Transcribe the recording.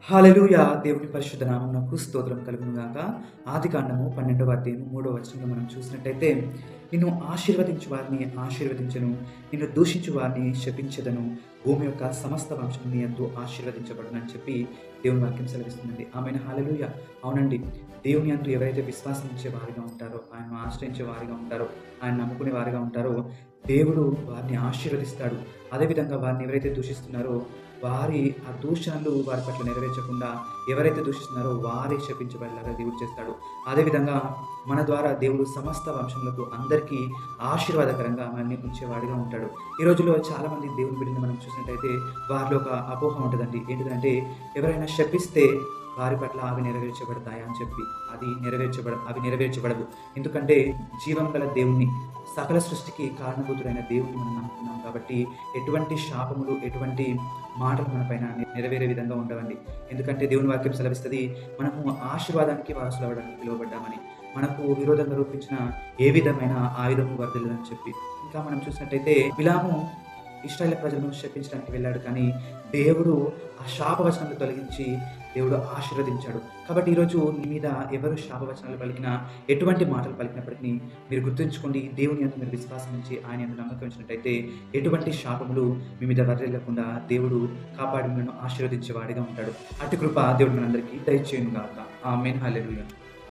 హల్లెలూయా! దేవుని పరిశుద్ధ నామమునకు స్తోత్రం కలుగును గాక. ఆదికాండము 12వ అధ్యాయము 3వ వచనంలో మనం చూసినట్టయితే, నిన్ను ఆశీర్వదించు వారిని ఆశీర్వదించెను, నిన్ను దూషించు వారిని శపించెదను, భూమి యొక్క సమస్త వంశం నీ యందు ఆశీర్వదించబడునని చెప్పి దేవుని వాక్యం సెలవిస్తుందండి. ఆమేన్. హల్లెలూయా! అవునండి. దేవుని యందు ఎవరైతే విశ్వాసం ఉంచే వారిగా ఉంటారో, ఆయనను ఆశ్రయించే వారిగా ఉంటారో, ఆయన నమ్ముకునే వారిగా ఉంటారో, దేవుడు వారిని ఆశీర్వదిస్తాడు. అదేవిధంగా వారిని ఎవరైతే దూషిస్తున్నారో వారి ఆ దూషణలు వారి పట్ల నెరవేర్చకుండా ఎవరైతే దూషిస్తున్నారో వారే శపించబడేలాగా దేవుడు చేస్తాడు. అదేవిధంగా మన ద్వారా దేవుడు సమస్త వంశములకు అందరికీ ఆశీర్వాదకరంగా మనల్ని ఉంచేవాడిగా ఉంటాడు. ఈ రోజుల్లో చాలామంది దేవుని బిడ్డలని మనం చూసినట్టయితే వారిలో ఒక అపోహ ఉంటదండి. ఏంటిదంటే ఎవరైనా శపిస్తే వారి పట్ల అవి నెరవేర్చబడతాయా అని చెప్పి. అవి నెరవేర్చబడవు. ఎందుకంటే జీవం గల దేవుణ్ణి, సకల సృష్టికి కారణభూతుడైన దేవుడిని మనం నమ్ముతున్నాం కాబట్టి ఎటువంటి శాపములు, ఎటువంటి మాటలు మన పైన నెరవేరే విధంగా ఉండవండి. ఎందుకంటే దేవుని వాక్యం సెలవిస్తది, మనము ఆశీర్వాదానికి వారసులవ్వడానికి పిలువబడ్డామని. మనకు విరోధంగా రూపించిన ఏ విధమైన ఆయుధము వర్ధిల్లదని చెప్పి. ఇంకా మనం చూసినట్టయితే బిలాము ఇశ్రాయేలు ప్రజలను శపించడానికి వెళ్ళాడు, కానీ దేవుడు ఆ శాపవచనాలు తొలగించి దేవుడు ఆశీర్వదించాడు. కాబట్టి ఈరోజు నీ మీద ఎవరు శాపవచనాలు పలికినా, ఎటువంటి మాటలు పలికినప్పటికీ మీరు గుర్తుంచుకోండి, దేవుని యందు మీరు విశ్వాసం ఉంచి ఆయన యందు నమ్మకం ఉంచినట్టయితే ఎటువంటి శాపములు మీ మీద వర్ధిల్లకుండా దేవుడు కాపాడి మిమ్మల్ని ఆశీర్వదించేవాడిగా ఉంటాడు. అట్టి కృప దేవుడు మనందరికీ దయచేయును గాక. ఆమేన్. హల్లెలూయా.